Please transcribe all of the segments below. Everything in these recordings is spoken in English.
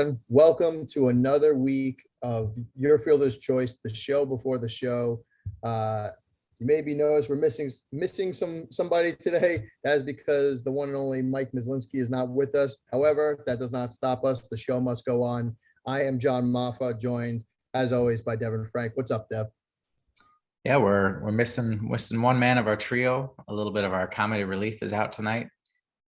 everyone. Welcome to another week of Your Fielder's Choice, the show before the show. You maybe noticed we're missing somebody today. That is because the one and only Mike Mislinski is not with us. However, that does not stop us. The show must go on. I am John Maffa, joined as always by Devin Frank. What's up, Dev? Yeah, we're missing one man of our trio. A little bit of our comedy relief is out tonight,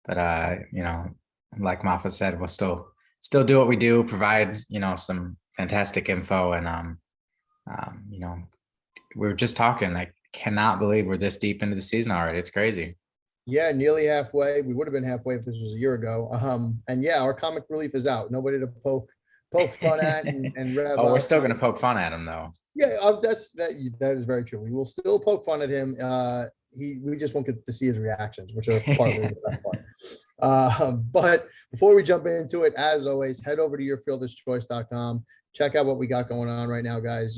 but like Maffa said, we'll still do what we do, provide some fantastic info, and we were just talking. I cannot believe we're this deep into the season already. It's crazy. Yeah, nearly halfway. We would have been halfway if this was a year ago. And yeah, our comic relief is out. Nobody to poke fun at and rev Oh, we're up. still gonna poke fun at him though. Yeah, that is very true. We will still poke fun at him. We just won't get to see his reactions, which are partly the best part. But before we jump into it, as always, head over to yourfielderschoice.com. Check out what we got going on right now, guys.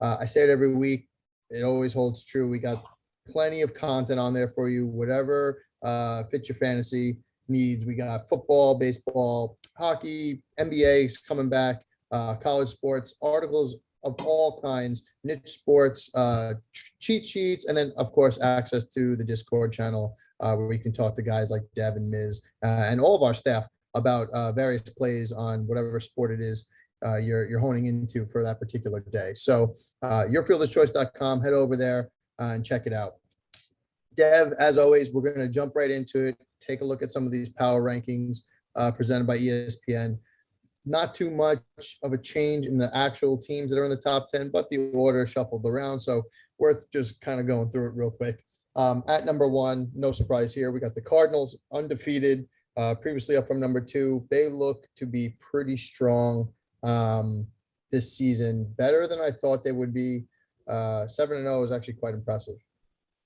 I say it every week. It always holds true. We got plenty of content on there for you, whatever fits your fantasy needs. We got football, baseball, hockey, NBA coming back, college sports, articles of all kinds, niche sports, cheat sheets, and then of course access to the Discord channel where we can talk to guys like Devin, Miz, and all of our staff about various plays on whatever sport it is you're honing into for that particular day. So yourfielderschoice.com, head over there and check it out. Dev, as always, we're going to jump right into it, take a look at some of these power rankings presented by ESPN. Not too much of a change in the actual teams that are in the top 10, but the order shuffled around. So worth just kind of going through it real quick. At number one, no surprise here, we got the Cardinals undefeated, previously up from number two. They look to be pretty strong this season, better than I thought they would be. 7-0 is actually quite impressive.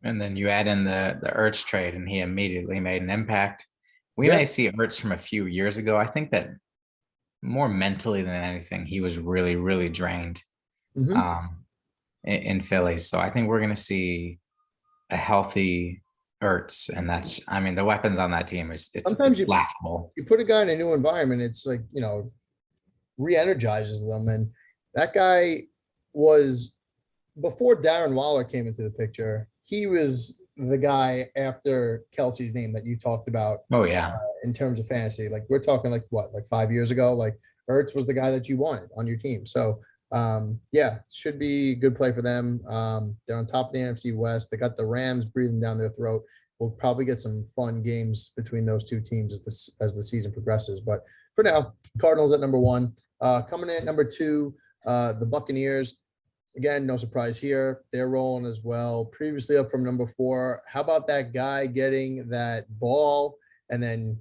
And then you add in the Ertz trade, and he immediately made an impact. We may see Ertz from a few years ago. I think that more mentally than anything, he was really, really drained in Philly. So I think we're going to see a healthy Ertz, and the weapons on that team it's laughable. You put a guy in a new environment, it's like, re-energizes them. And that guy was, before Darren Waller came into the picture, he was the guy after Kelsey's name that you talked about. Oh yeah. In terms of fantasy, like we're talking like 5 years ago, like Ertz was the guy that you wanted on your team. So should be good play for them. They're on top of the NFC West. They got the Rams breathing down their throat. We'll probably get some fun games between those two teams as the season progresses. But for now, Cardinals at number one. Coming in at number two, the Buccaneers. Again, no surprise here. They're rolling as well. Previously up from number four. How about that guy getting that ball and then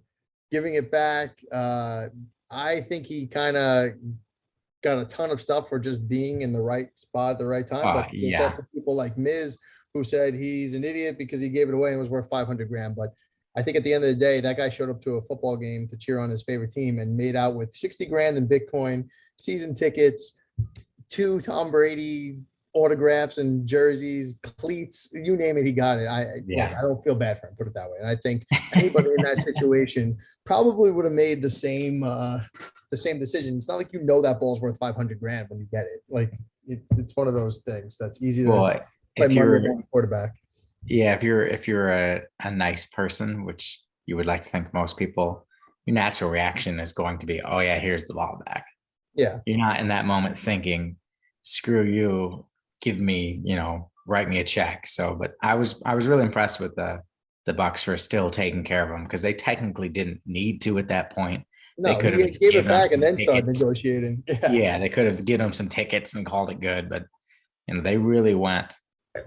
giving it back? I think he kind of got a ton of stuff for just being in the right spot at the right time. But yeah, people like Miz, who said he's an idiot because he gave it away and was worth 500 grand. But I think at the end of the day, that guy showed up to a football game to cheer on his favorite team and made out with 60 grand in Bitcoin, season tickets, 2 Tom Brady autographs and jerseys, cleats, you name it, he got it. I don't feel bad for him, put it that way. And I think anybody in that situation probably would have made the same decision. It's not like that ball's worth 500 grand when you get it. Like it's one of those things that's easy to play money quarterback. Yeah, if you're a nice person, which you would like to think most people, your natural reaction is going to be, oh yeah, here's the ball back. Yeah. You're not in that moment thinking, screw you, give me, write me a check. So, but I was really impressed with the Bucs for still taking care of them, because they technically didn't need to at that point. No, they could have gave it back and then started negotiating. Yeah, they could have given them some tickets and called it good, but they really went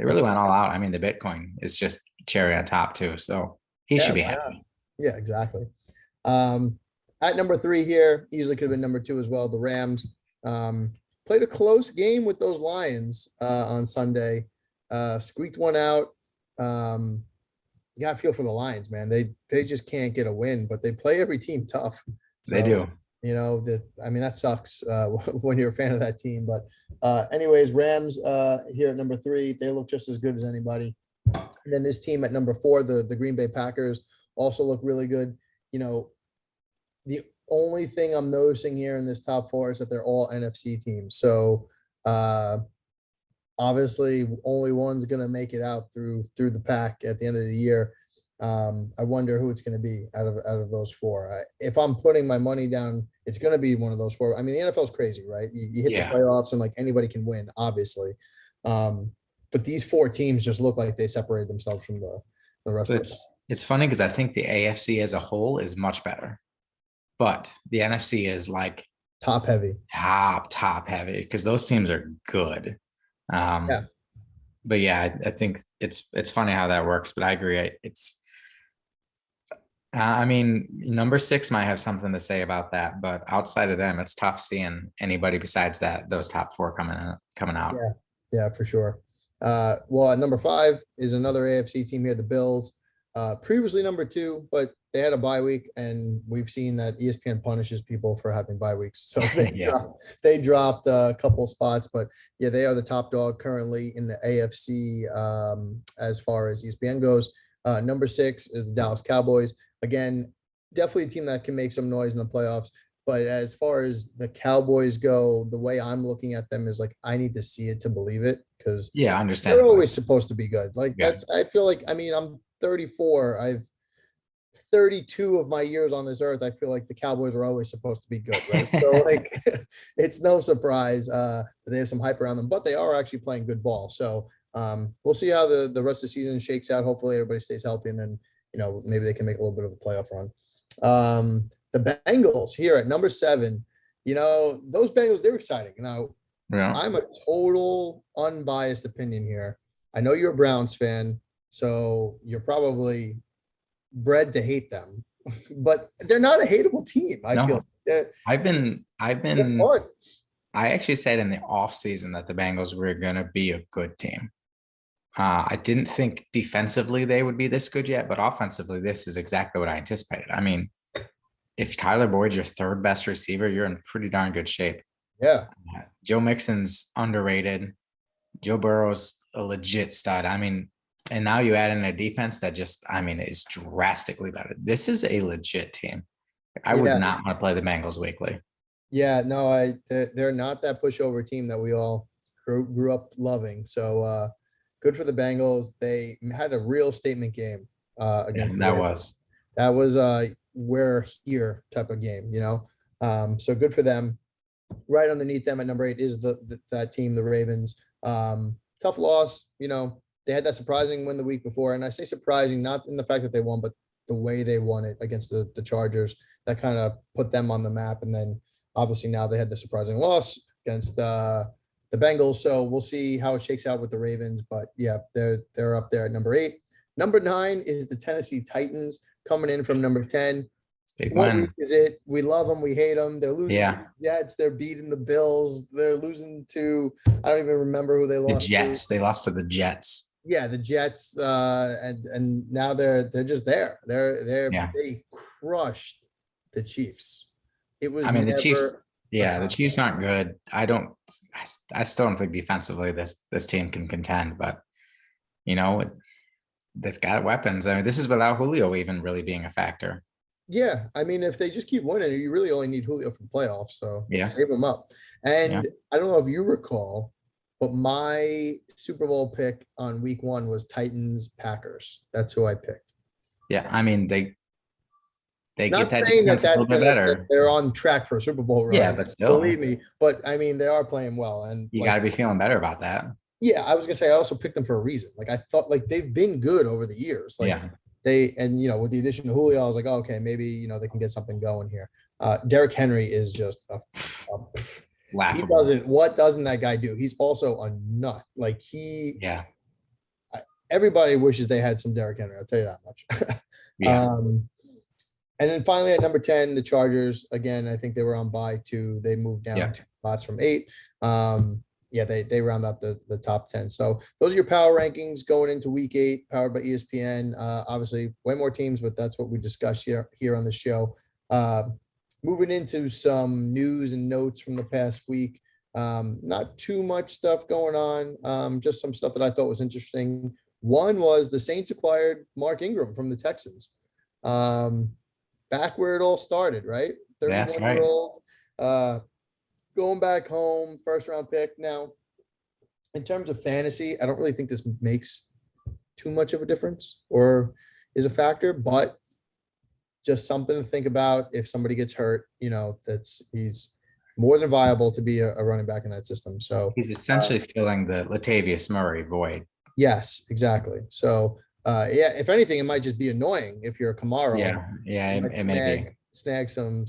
all out. I mean, the Bitcoin is just cherry on top too. So he should be happy. Yeah, exactly. At number three here, easily could have been number two as well. The Rams played a close game with those Lions on Sunday. Squeaked one out. You got to feel for the Lions, man. They just can't get a win, but they play every team tough. So, they do. That sucks when you're a fan of that team. But anyways, Rams here at number three, they look just as good as anybody. And then this team at number four, the Green Bay Packers, also look really good. The only thing I'm noticing here in this top four is that they're all NFC teams. So obviously only one's going to make it out through the pack at the end of the year. I wonder who it's going to be out of those four. If I'm putting my money down, it's going to be one of those four. I mean, the NFL is crazy, right? You hit the playoffs and like anybody can win, obviously. But these four teams just look like they separated themselves from the rest of it. It's funny because I think the AFC as a whole is much better, but the NFC is like top heavy heavy because those teams are good. But yeah, I think it's funny how that works, but I agree. I mean, number 6 might have something to say about that, but outside of them, it's tough seeing anybody besides those top 4 coming out. Yeah, for sure. Well, at number 5 is another AFC team here, the Bills. Previously number 2, but they had a bye week, and we've seen that ESPN punishes people for having bye weeks. So they dropped a couple spots, but yeah, they are the top dog currently in the AFC as far as ESPN goes. Number 6 is the Dallas Cowboys. Again, definitely a team that can make some noise in the playoffs. But as far as the Cowboys go, the way I'm looking at them is like, I need to see it to believe it, because I understand. They're always supposed to be good. Like I feel like, I mean, I'm 34. I've 32 of my years on this earth. I feel like the Cowboys are always supposed to be good, right? So like, it's no surprise that they have some hype around them, but they are actually playing good ball. So we'll see how the rest of the season shakes out. Hopefully everybody stays healthy, and then, maybe they can make a little bit of a playoff run. The Bengals here at number 7, those Bengals, they're exciting. Now, I'm a total unbiased opinion here. I know you're a Browns fan, so you're probably bred to hate them, but they're not a hateable team. I feel I actually said in the off season that the Bengals were going to be a good team. I didn't think defensively they would be this good yet, but offensively, this is exactly what I anticipated. I mean, if Tyler Boyd's your 3rd best receiver, you're in pretty darn good shape. Yeah. Joe Mixon's underrated. Joe Burrow's a legit stud. I mean, and now you add in a defense that is drastically better. This is a legit team. I would not want to play the Bengals weekly. Yeah, no, they're not that pushover team that we all grew up loving. So good for the Bengals. They had a real statement game against that was we're here type of game, so good for them. Right underneath them at number 8 is that team, the Ravens. Tough loss. They had that surprising win the week before, and I say surprising not in the fact that they won, but the way they won it against the Chargers. That kind of put them on the map, and then obviously now they had the surprising loss against the Bengals. So we'll see how it shakes out with the Ravens, but yeah, they're up there at number 8. Number 9 is the Tennessee Titans, coming in from number 10. What week is it? We love them. We hate them. They're losing to the Jets. They're beating the Bills. They're losing to, I don't even remember who they lost to. The Jets. They lost to the Jets. Yeah, the Jets. And now they're just there. They crushed the Chiefs. It was the Chiefs. Yeah, the Chiefs aren't good. I still don't think defensively this team can contend, but they've got weapons. I mean, this is without Julio even really being a factor. Yeah, I mean, if they just keep winning, you really only need Julio for the playoffs, so save them up. And I don't know if you recall, but my Super Bowl pick on week 1 was Titans-Packers. That's who I picked. Yeah, I mean, they not get that saying defense a little bit better. They're on track for a Super Bowl run. Yeah, but still, believe me. But I mean, they are playing well, and you got to be feeling better about that. Yeah, I was gonna say I also picked them for a reason. Like I thought, like they've been good over the years. Like with the addition of Julio, I was like, oh, okay, maybe they can get something going here. Derrick Henry is just laughable. What doesn't that guy do? He's also a nut. Like everybody wishes they had some Derrick Henry. I'll tell you that much. And then finally at number 10, the Chargers. Again, I think they were on bye too. They moved down 2 spots from 8. They round out the top 10. So those are your power rankings going into week 8, powered by ESPN. Obviously, way more teams, but that's what we discussed here on the show. Moving into some news and notes from the past week. Not too much stuff going on, just some stuff that I thought was interesting. One was the Saints acquired Mark Ingram from the Texans. Back where it all started, right? That's right. 31-year-old, going back home, first round pick. Now, in terms of fantasy, I don't really think this makes too much of a difference or is a factor, but just something to think about if somebody gets hurt, he's more than viable to be a running back in that system. So He's essentially filling the Latavius Murray void. yes, exactly. So yeah, if anything, it might just be annoying if you're a Kamara. Yeah, it may be. Snag some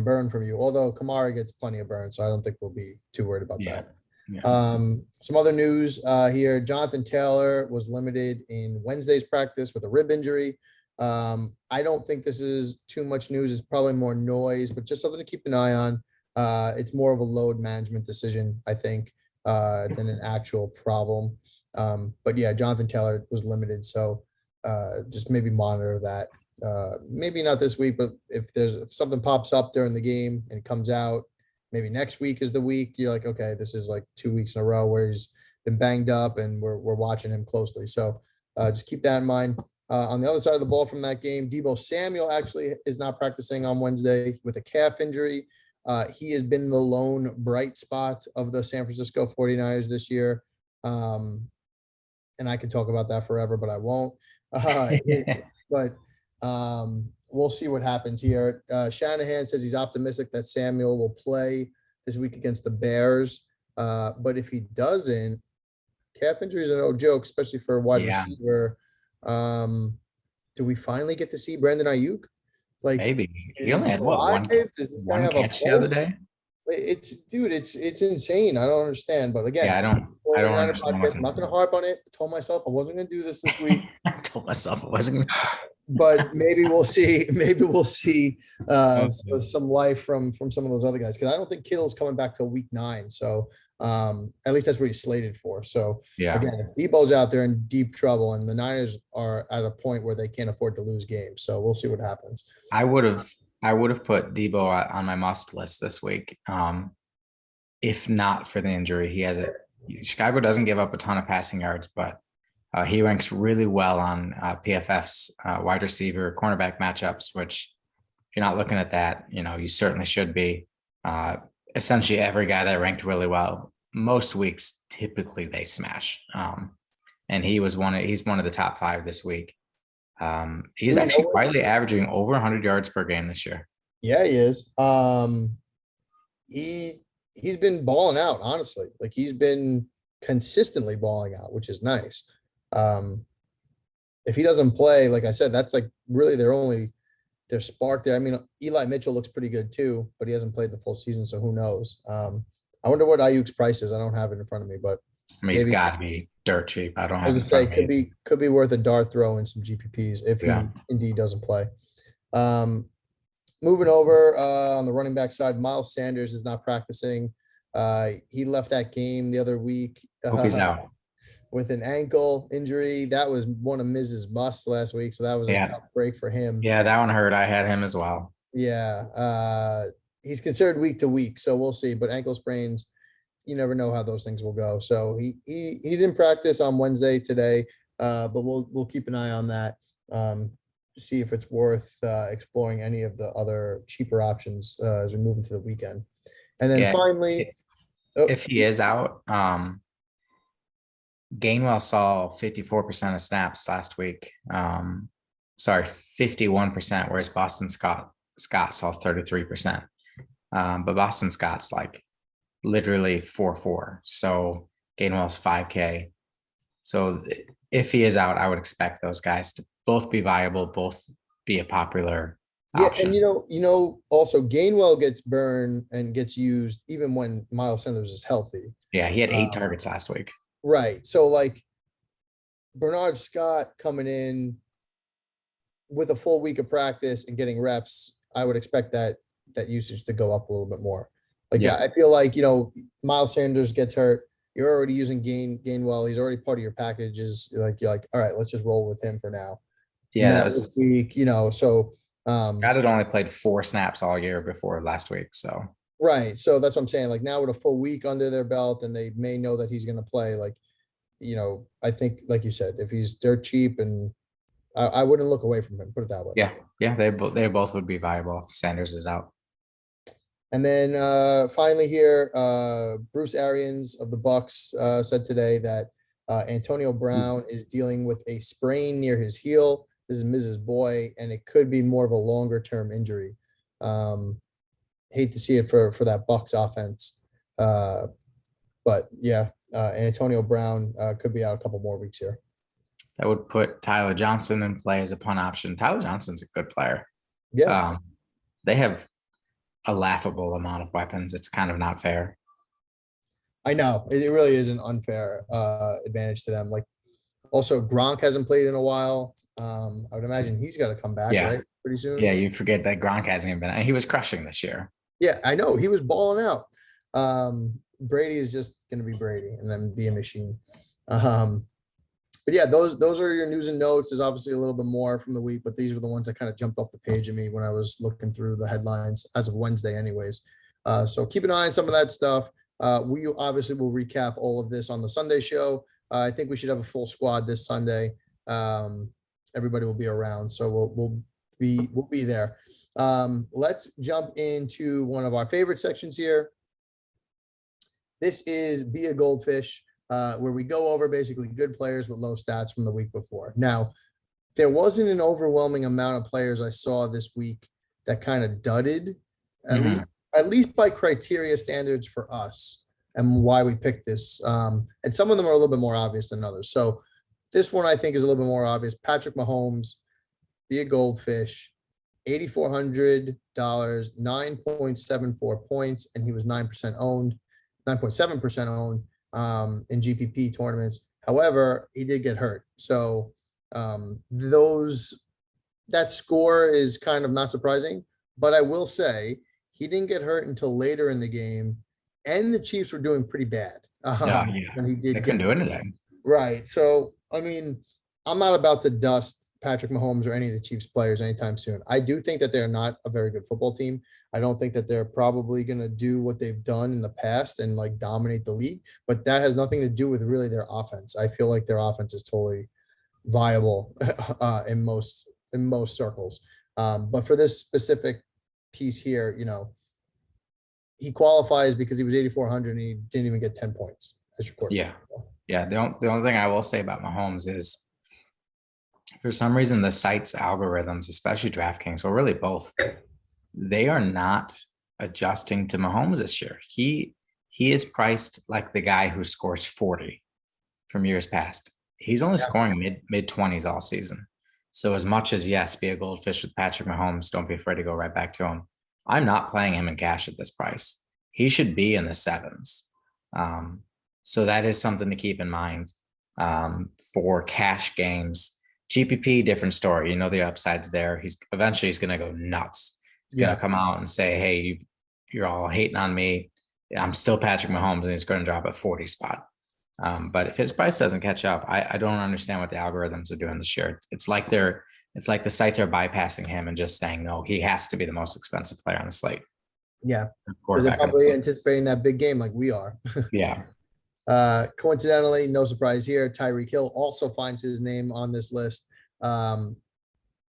burn from you. Although Kamara gets plenty of burn, so I don't think we'll be too worried about that. Yeah. Some other news here. Jonathan Taylor was limited in Wednesday's practice with a rib injury. I don't think this is too much news. It's probably more noise, but just something to keep an eye on. It's more of a load management decision, I think, than an actual problem. But yeah, Jonathan Taylor was limited. So just maybe monitor that. Maybe not this week, but if something pops up during the game and comes out, maybe next week is the week you're like, okay, this is like 2 weeks in a row where he's been banged up and we're watching him closely. So just keep that in mind. On the other side of the ball from that game, Deebo Samuel actually is not practicing on Wednesday with a calf injury. He has been the lone bright spot of the San Francisco 49ers this year. And I can talk about that forever, but I won't. But we'll see what happens here. Shanahan says he's optimistic that Samuel will play this week against the Bears. But if he doesn't, calf injuries are no joke, especially for a wide receiver. Do we finally get to see Brandon Ayuk? Like maybe he only had one catch the other day. It's insane. I don't understand. But again, I don't understand. I'm not going to harp on it. I told myself I wasn't going to do this week. I told myself I wasn't going to. But maybe we'll see. Maybe we'll see some life from some of those other guys, because I don't think Kittle's coming back till week 9. So at least that's what he's slated for. So again, if Debo's out there in deep trouble, and the Niners are at a point where they can't afford to lose games, so we'll see what happens. I would have put Debo on my must list this week. If not for the injury, Chicago doesn't give up a ton of passing yards, but he ranks really well on PFF's wide receiver cornerback matchups, which if you're not looking at that, you certainly should be. Essentially every guy that ranked really well, most weeks, typically they smash. And he's one of the top 5 this week. He's actually quietly averaging over 100 yards per game this year. Yeah, he is. He's been balling out, honestly. Like, he's been consistently balling out, which is nice. If he doesn't play, like I said, that's like really their spark there. I mean, Eli Mitchell looks pretty good too, but he hasn't played the full season, so who knows? I wonder what Ayuk's price is. I don't have it in front of me, but he's got to be dirt cheap. I don't have it. Say could be worth a dart throw in some GPPs if he indeed doesn't play. Moving over on the running back side, Miles Sanders is not practicing. He left that game the other week. Hope he's out with an ankle injury. That was one of Miz's musts last week, so that was a tough break for him. Yeah, that one hurt. I had him as well. Yeah, he's considered week to week, so we'll see. But ankle sprains, you never know how those things will go. So he didn't practice on Wednesday today, but we'll keep an eye on that. See if it's worth exploring any of the other cheaper options as we move into the weekend. And then finally, if he is out, Gainwell saw 54% of snaps last week. 51%, whereas Boston Scott saw 33%. But Boston Scott's like literally 4-4. So Gainwell's 5K. So if he is out, I would expect those guys to both be viable, both be a popular option. And also Gainwell gets burned and gets used even when Miles Sanders is healthy. Yeah, he had 8 targets last week. Right. So like Bernard Scott coming in with a full week of practice and getting reps, I would expect that usage to go up a little bit more. Like, I feel like, Miles Sanders gets hurt. You're already using Gainwell. He's already part of your packages. You're like, all right, let's just roll with him for now. Yeah. That was this week, so Scott had only played 4 snaps all year before last week. So right. So that's what I'm saying. Like, now with a full week under their belt and they may know that he's going to play, like, I think, like you said, if he's dirt cheap and I wouldn't look away from him, put it that way. Yeah, they both would be viable if Sanders is out. And then finally here, Bruce Arians of the Bucks said today that Antonio Brown is dealing with a sprain near his heel. This is Mrs. Boy, and it could be more of a longer term injury. Hate to see it for that Bucks offense. But yeah, Antonio Brown could be out a couple more weeks here. That would put Tyler Johnson in play as a punt option. Tyler Johnson's a good player. Yeah. They have a laughable amount of weapons. It's kind of not fair. I know. It really is an unfair advantage to them. Like, also, Gronk hasn't played in a while. I would imagine he's got to come back, right? Pretty soon. Yeah, you forget that Gronk hasn't even been. And he was crushing this year. Yeah, I know. He was balling out. Brady is just going to be Brady and then be a machine. But yeah, those are your news and notes. There's obviously a little bit more from the week, but these were the ones that kind of jumped off the page of me when I was looking through the headlines as of Wednesday anyways. So keep an eye on some of that stuff. We obviously will recap all of this on the Sunday show. I think we should have a full squad this Sunday. Everybody will be around, so we'll be there. Let's jump into one of our favorite sections here. This is Be a Goldfish, where we go over basically good players with low stats from the week before. Now, there wasn't an overwhelming amount of players I saw this week that kind of dudded, at least by criteria standards for us and why we picked this. And some of them are a little bit more obvious than others. So this one I think is a little bit more obvious. Patrick Mahomes, Be a Goldfish, $8,400, 9.74 points, and he was 9% owned, 9.7% owned in GPP tournaments. However, he did get hurt. So that score is kind of not surprising, but I will say he didn't get hurt until later in the game, and the Chiefs were doing pretty bad. When he did, they couldn't do anything. Right. So, I mean, I'm not about to dust Patrick Mahomes or any of the Chiefs players anytime soon. I do think that they're not a very good football team. I don't think that they're probably going to do what they've done in the past and like dominate the league, but that has nothing to do with really their offense. I feel like their offense is totally viable in most circles. But for this specific piece here, he qualifies because he was 8,400 and he didn't even get 10 points as your quarterback. Yeah. The only thing I will say about Mahomes is, for some reason, the site's algorithms, especially DraftKings, well, really both, they are not adjusting to Mahomes this year. He is priced like the guy who scores 40 from years past. He's only scoring mid 20s all season. So as much as, yes, Be a Goldfish with Patrick Mahomes, don't be afraid to go right back to him. I'm not playing him in cash at this price. He should be in the 7s. So that is something to keep in mind for cash games. GPP, different story. The upside's there. He's going to go nuts. He's going to come out and say, hey, you're all hating on me. I'm still Patrick Mahomes, and he's going to drop a 40 spot. But if his price doesn't catch up, I don't understand what the algorithms are doing this year. It's like the sites are bypassing him and just saying, no, he has to be the most expensive player on the slate. Yeah. Because they're probably anticipating that big game like we are. Yeah. Coincidentally, no surprise here, Tyreek Hill also finds his name on this list.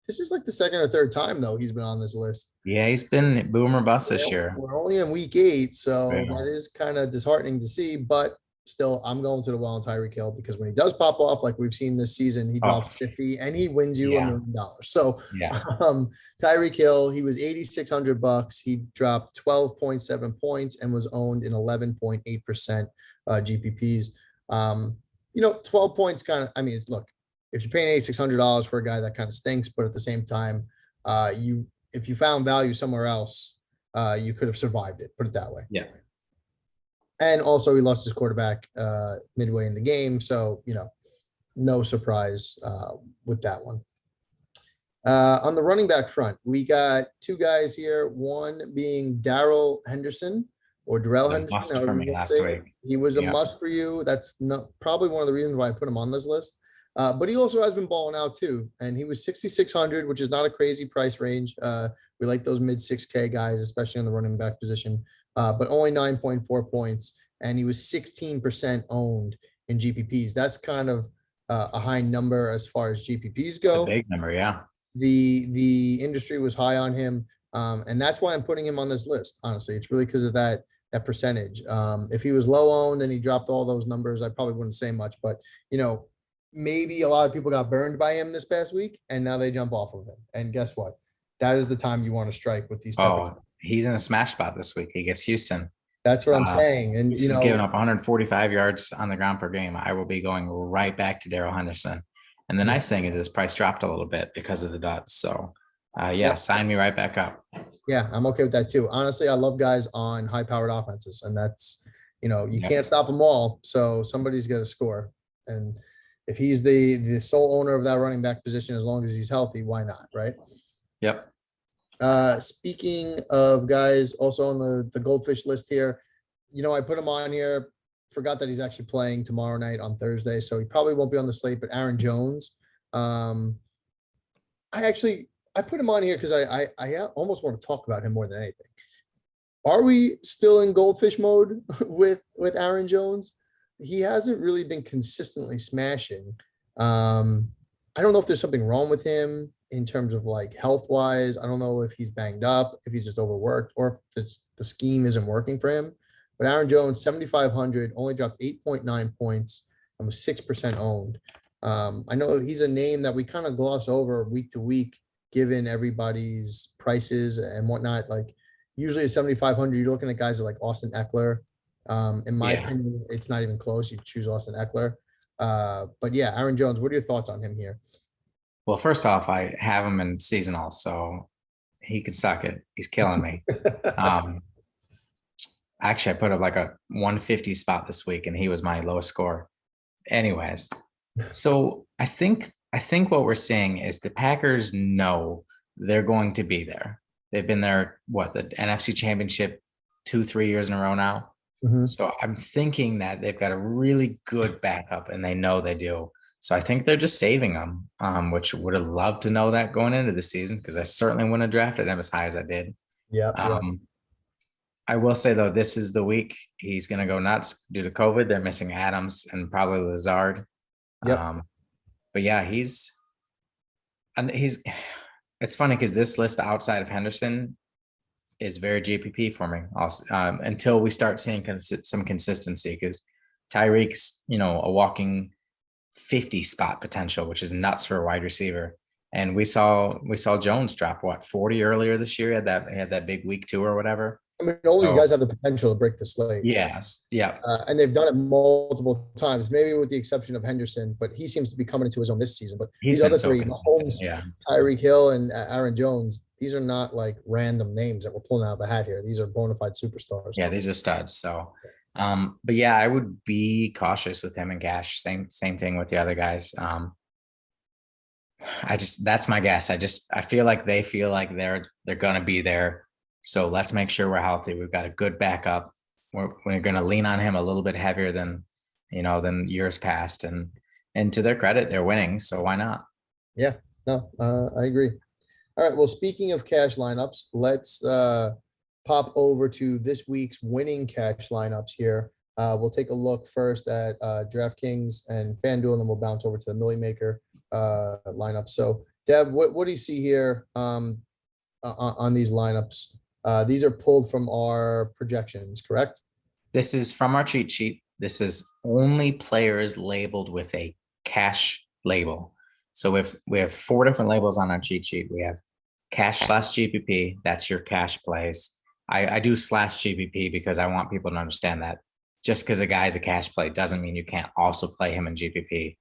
This is like the second or third time, though, he's been on this list. Yeah, he's been boom or bust this year. We're only in week 8, so that is kind of disheartening to see, but still, I'm going to the well on Tyreek Hill because when he does pop off, like we've seen this season, he drops 50 and he wins you $1 million. So Tyreek Hill, he was $8,600. He dropped 12.7 points and was owned in 11.8% GPPs. 12 points kind of, look, if you're paying $8,600 for a guy, that kind of stinks, but at the same time, if you found value somewhere else, you could have survived it, put it that way. Yeah. And also he lost his quarterback midway in the game. So, no surprise with that one. On the running back front, we got 2 guys here, one being Darrell Henderson or Darrell Henderson. Must for me last week. He was a must for you. That's probably one of the reasons why I put him on this list. But he also has been balling out too. And he was 6,600, which is not a crazy price range. We like those mid 6K guys, especially on the running back position. But only 9.4 points. And he was 16% owned in GPPs. That's kind of a high number as far as GPPs It's a go. big number, yeah. The industry was high on him, and that's why I'm putting him on this list. Honestly, it's really because of that percentage. If he was low owned and he dropped all those numbers, I probably wouldn't say much. But maybe a lot of people got burned by him this past week, and now they jump off of him. And guess what? That is the time you want to strike with these type of stuff. He's in a smash spot this week. He gets Houston. That's what I'm saying. And Houston's giving up 145 yards on the ground per game. I will be going right back to Darrell Henderson. And the nice thing is his price dropped a little bit because of the dots. So sign me right back up. Yeah, I'm okay with that too. Honestly, I love guys on high-powered offenses, and that's, you can't stop them all. So somebody's got to score. And if he's the sole owner of that running back position, as long as he's healthy, why not, right? Yep. Speaking of guys also on the Goldfish list here, I put him on here, forgot that he's actually playing tomorrow night on Thursday, so he probably won't be on the slate, but Aaron Jones. I put him on here because I almost want to talk about him more than anything. Are we still in Goldfish mode with Aaron Jones? He hasn't really been consistently smashing. I don't know if there's something wrong with him in terms of like health wise. I don't know if he's banged up, if he's just overworked, or if the scheme isn't working for him. But Aaron Jones, 7,500, only dropped 8.9 points and was 6% owned. I know he's a name that we kind of gloss over week to week, given everybody's prices and whatnot. Like usually at 7,500, you're looking at guys like Austin Eckler. In my opinion, it's not even close. You choose Austin Eckler. But yeah, Aaron Jones, what are your thoughts on him here? Well, first off, I have him in seasonal, so he could suck it. He's killing me. Actually, I put up like a 150 spot this week, and he was my lowest score. Anyways, so I think what we're seeing is the Packers know they're going to be there. They've been there, the NFC Championship 2-3 years in a row now. Mm-hmm. So I'm thinking that they've got a really good backup, and they know they do. So I think they're just saving them, which would have loved to know that going into the season, because I certainly wouldn't have drafted them as high as I did. Yeah. I will say, though, this is the week he's going to go nuts due to COVID. They're missing Adams and probably Lazard. Yep. But yeah, it's funny because this list outside of Henderson is very GPP for me also, until we start seeing some consistency, because Tyreek's, a walking 50 spot potential, which is nuts for a wide receiver. And we saw Jones drop 40 earlier this year. He had that big week 2 or whatever. I mean, all these guys have the potential to break the slate. Yes. Yeah. And they've done it multiple times, maybe with the exception of Henderson, but he seems to be coming into his own this season. But these other three, Mahomes, Tyreek Hill, and Aaron Jones, these are not like random names that we're pulling out of a hat here. These are bona fide superstars. Yeah, these are studs. So, but yeah, I would be cautious with him and Cash. Same thing with the other guys. That's my guess. I feel like they feel like they're going to be there. So let's make sure we're healthy. We've got a good backup. We're going to lean on him a little bit heavier than years past. And to their credit, they're winning. So why not? Yeah, no, I agree. All right. Well, speaking of cash lineups, let's pop over to this week's winning cash lineups here. We'll take a look first at DraftKings and FanDuel, and then we'll bounce over to the Millie Maker lineup. So, Dev, what do you see here on these lineups? These are pulled from our projections, correct? This is from our cheat sheet. This is only players labeled with a cash label. So we have 4 different labels on our cheat sheet. We have cash/GPP. That's your cash plays. I do /GPP because I want people to understand that just because a guy is a cash play doesn't mean you can't also play him in GPP.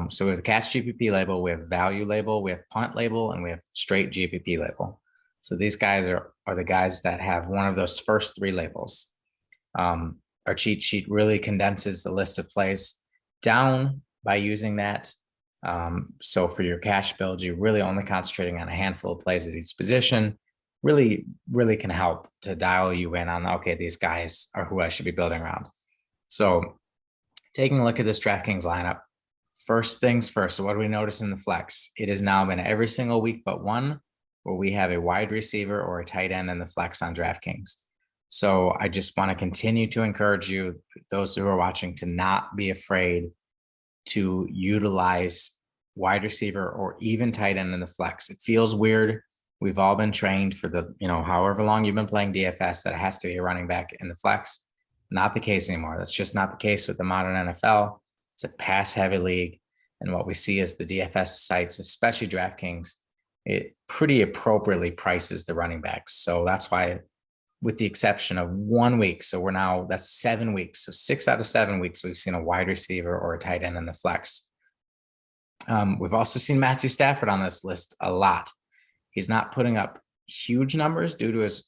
So we have the cash GPP label, we have value label, we have punt label, and we have straight GPP label. So these guys are the guys that have one of those first 3 labels. Our cheat sheet really condenses the list of plays down by using that. So for your cash build, you're really only concentrating on a handful of plays at each position. Really, really can help to dial you in on, okay, these guys are who I should be building around. So taking a look at this DraftKings lineup, first things first. So what do we notice in the flex? It has now been every single week but one where we have a wide receiver or a tight end in the flex on DraftKings. So I just want to continue to encourage you, those who are watching, to not be afraid to utilize wide receiver or even tight end in the flex. It feels weird. We've all been trained for the, however long you've been playing DFS, that it has to be a running back in the flex. Not the case anymore. That's just not the case with the modern NFL. It's a pass heavy league. And what we see is the DFS sites, especially DraftKings, it pretty appropriately prices the running backs. So that's why, with the exception of 1 week, so that's 7 weeks. So 6 out of 7 weeks, we've seen a wide receiver or a tight end in the flex. We've also seen Matthew Stafford on this list a lot. He's not putting up huge numbers due to his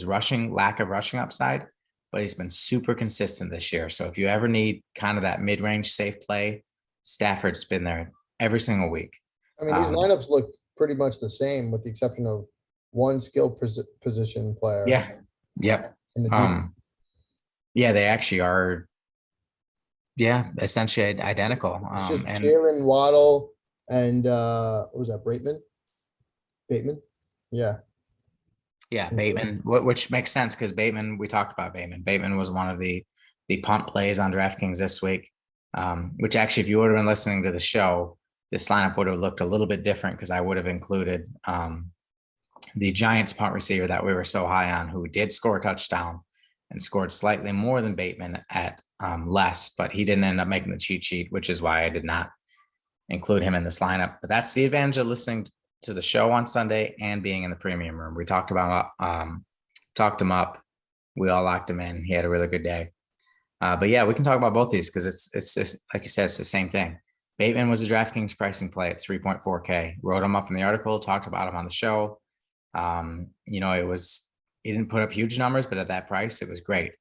lack of rushing upside, but he's been super consistent this year. So if you ever need kind of that mid-range safe play, Stafford's been there every single week. I mean, these lineups look pretty much the same with the exception of one skill position player. Yeah. Yep. Yeah, they actually are. Yeah, essentially identical. It's just And Jaylen Waddle and what was that, Bateman? Yeah. Yeah, Bateman, which makes sense because Bateman, we talked about Bateman. Bateman was one of the punt plays on DraftKings this week, which actually, if you would have been listening to the show, this lineup would have looked a little bit different because I would have included the Giants punt receiver that we were so high on, who did score a touchdown and scored slightly more than Bateman at less, but he didn't end up making the cheat sheet, which is why I did not include him in this lineup. But that's the advantage of listening to the show on Sunday and being in the premium room. We talked him up. We all locked him in. He had a really good day. But yeah, we can talk about both these because it's like you said, it's the same thing. Bateman was a DraftKings pricing play at 3.4K. Wrote him up in the article, talked about him on the show. He didn't put up huge numbers, but at that price, it was great.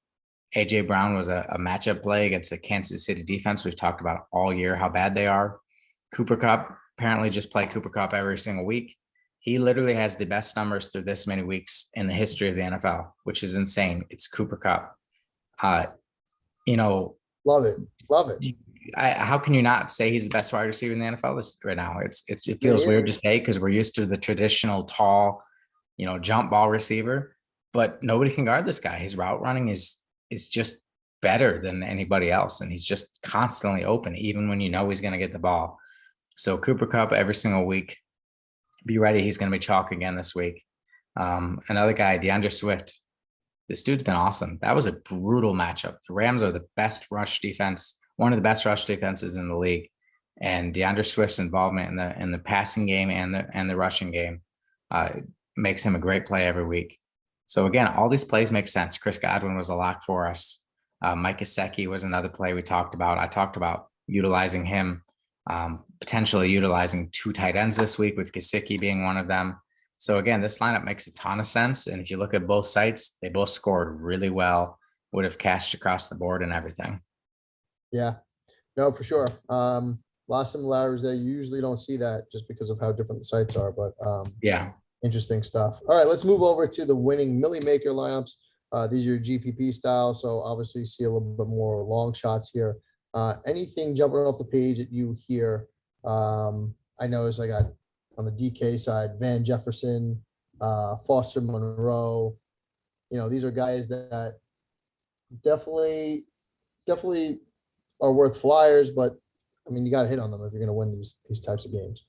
AJ Brown was a matchup play against the Kansas City defense. We've talked about all year how bad they are. Cooper Kupp, apparently just play Cooper Kupp every single week. He literally has the best numbers through this many weeks in the history of the NFL, which is insane. It's Cooper Kupp. Love it. How can you not say he's the best wide receiver in the NFL right now? It feels weird to say because we're used to the traditional tall, jump ball receiver, but nobody can guard this guy. His route running is just better than anybody else, and he's just constantly open, even when he's going to get the ball. So Cooper Kupp every single week. Be ready. He's going to be chalk again this week. Another guy, DeAndre Swift. This dude's been awesome. That was a brutal matchup. The Rams are the best rush defense, one of the best rush defenses in the league. And DeAndre Swift's involvement in the passing game and the rushing game makes him a great play every week. So again, all these plays make sense. Chris Godwin was a lock for us. Mike Gesicki was another play we talked about. I talked about utilizing him, potentially utilizing 2 tight ends this week, with Gesicki being one of them. So again, this lineup makes a ton of sense. And if you look at both sites, they both scored really well, would have cashed across the board and everything. Yeah, no, for sure. A lot of similarities there. You usually don't see that just because of how different the sites are, but yeah, interesting stuff. All right, let's move over to the winning Millie Maker lineups. These are your GPP style, so obviously you see a little bit more long shots here. Anything jumping off the page that you hear? I noticed I got on the DK side, Van Jefferson, Foster Monroe. These are guys that definitely are worth flyers, but I mean, you got to hit on them if you're going to win these types of games.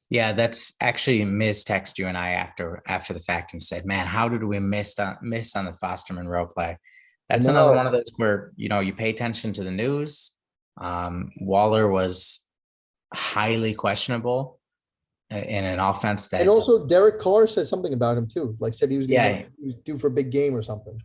Yeah, that's actually Ms. text you and I after the fact and said, man, how did we miss on the Foster Monroe play? That's another one of those where, you pay attention to the news. Waller was highly questionable in an offense that. And also Derek Carr said something about him too. Like said he was due for a big game or something.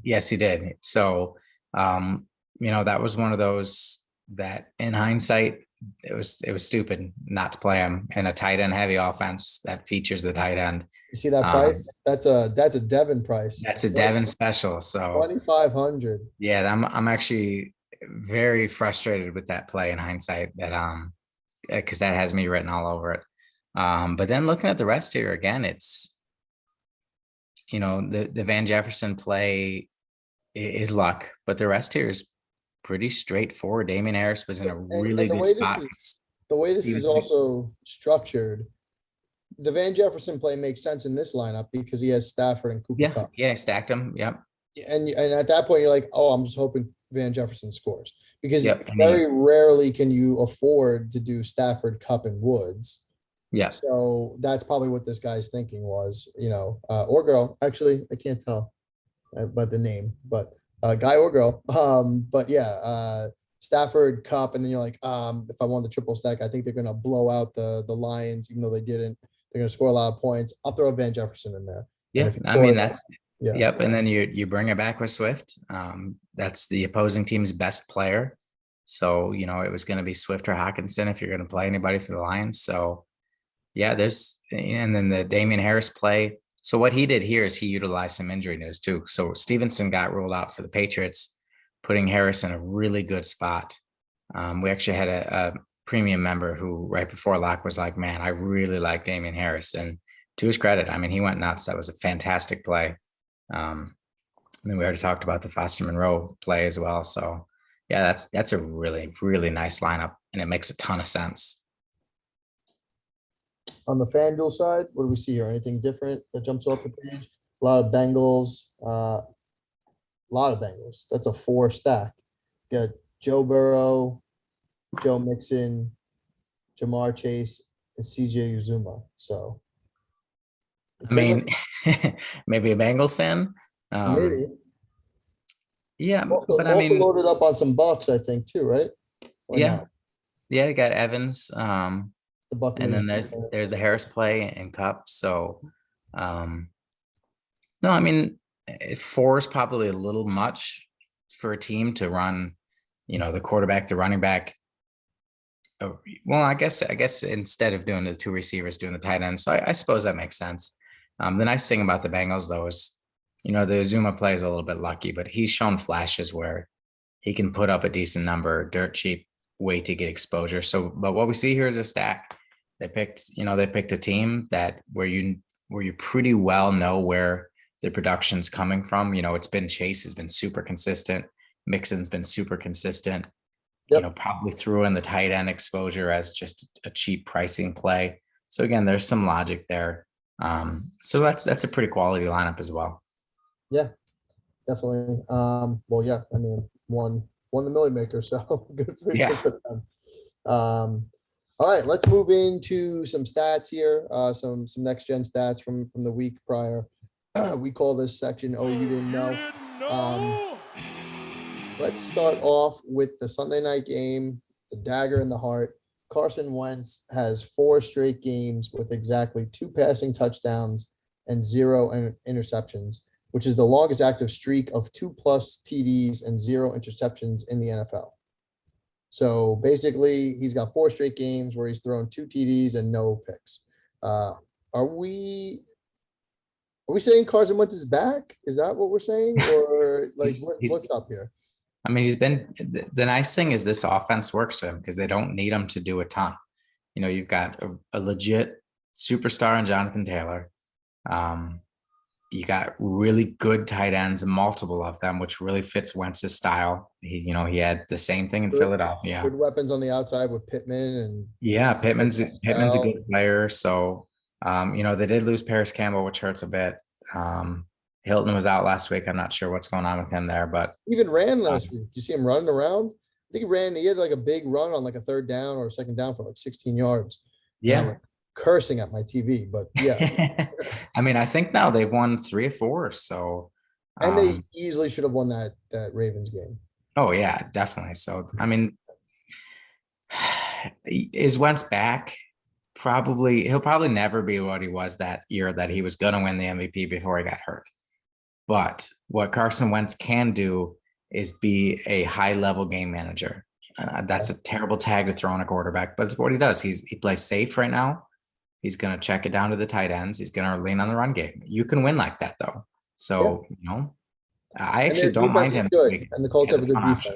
Yes, he did. So, that was one of those that in hindsight, it was stupid not to play him in a tight end heavy offense that features the tight end. You see that price? That's a Devin price. That's a Devin special. So 2,500. Yeah, I'm actually very frustrated with that play in hindsight, that because that has me written all over it. But then looking at the rest here again, it's the Van Jefferson play is luck, but the rest here is pretty straightforward. Damian Harris was in a really good spot. The way this is also structured, the Van Jefferson play makes sense in this lineup because he has Stafford and Cooper Kupp. Yeah, stacked him. Yep. And at that point, you're like, oh, I'm just hoping Van Jefferson scores, because Yep. very rarely can you afford to do Stafford, Cup, and Woods. Yeah. So that's probably what this guy's thinking was, or girl. Actually, I can't tell by the name, but guy or girl. But yeah, Stafford, Cup, and then you're like, if I want the triple stack, I think they're gonna blow out the Lions, even though they didn't. They're gonna score a lot of points. I'll throw Van Jefferson in there. Yeah. If you I mean, score, that's, yeah, yep. And then you bring it back with Swift. That's the opposing team's best player. So, it was going to be Swift or Hawkinson if you're going to play anybody for the Lions. So, yeah, and then the Damian Harris play. So what he did here is he utilized some injury news too. So Stevenson got ruled out for the Patriots, putting Harris in a really good spot. We actually had a premium member who right before lock was like, man, I really like Damian Harris. And to his credit, I mean, he went nuts. That was a fantastic play. And then we already talked about the Foster Monroe play as well. So yeah, that's a really, really nice lineup, and it makes a ton of sense. On the FanDuel side, what do we see here? Anything different that jumps off the page? A lot of Bengals. That's a 4 stack. Got Joe Burrow, Joe Mixon, Jamar Chase, and CJ Uzuma. So, I mean, maybe a Bengals fan. maybe. Yeah, Also, but I mean, loaded up on some Bucks, I think, too, right? Or yeah, not? yeah, you got Evans. The And Buccaneers. then there's the Harris play and Cup. So, no, I mean, 4 is probably a little much for a team to run, the quarterback, the running back. Oh, well, I guess instead of doing the 2 receivers, doing the tight end. So I suppose that makes sense. The nice thing about the Bengals, though, is, the Zuma play is a little bit lucky, but he's shown flashes where he can put up a decent number, dirt cheap way to get exposure. So, but what we see here is a stack. They picked a team that where you pretty well know where the production's coming from. It's been Chase has been super consistent. Mixon's been super consistent. Yep. Probably threw in the tight end exposure as just a cheap pricing play. So again, there's some logic there. So that's a pretty quality lineup as well. Yeah, definitely. Well, yeah, I mean, won the Millie Maker, so good for them. All right, let's move into some stats here. Some next gen stats from the week prior. We call this section "Oh, you didn't know." Let's start off with the Sunday night game, the dagger in the heart. Carson Wentz has 4 straight games with exactly 2 passing touchdowns and 0 interceptions, which is the longest active streak of 2+ TDs and 0 interceptions in the NFL. So basically, he's got 4 straight games where he's thrown 2 TDs and no picks. Are we saying Carson Wentz is back? Is that what we're saying, or like what's up here? I mean, the nice thing is this offense works for him because they don't need him to do a ton. You've got a legit superstar in Jonathan Taylor. You got really good tight ends, multiple of them, which really fits Wentz's style. He had the same thing in Philadelphia. Good weapons on the outside with Pittman and Pittman's a good player. So, they did lose Paris Campbell, which hurts a bit. Hilton was out last week. I'm not sure what's going on with him there, but even ran last week. You see him running around? I think he had like a big run on like a 3rd down or a 2nd down for like 16 yards. Yeah. Cursing at my TV, but yeah. I mean, I think now they've won 3 or 4. So, and they easily should have won that Ravens game. Oh yeah, definitely. So, I mean, is Wentz back? He'll probably never be what he was that year that he was going to win the MVP before he got hurt. But what Carson Wentz can do is be a high-level game manager. That's a terrible tag to throw on a quarterback, but it's what he does. He plays safe right now. He's going to check it down to the tight ends. He's going to lean on the run game. You can win like that, though. So, I actually don't mind him. Good. And the Colts have a good defense.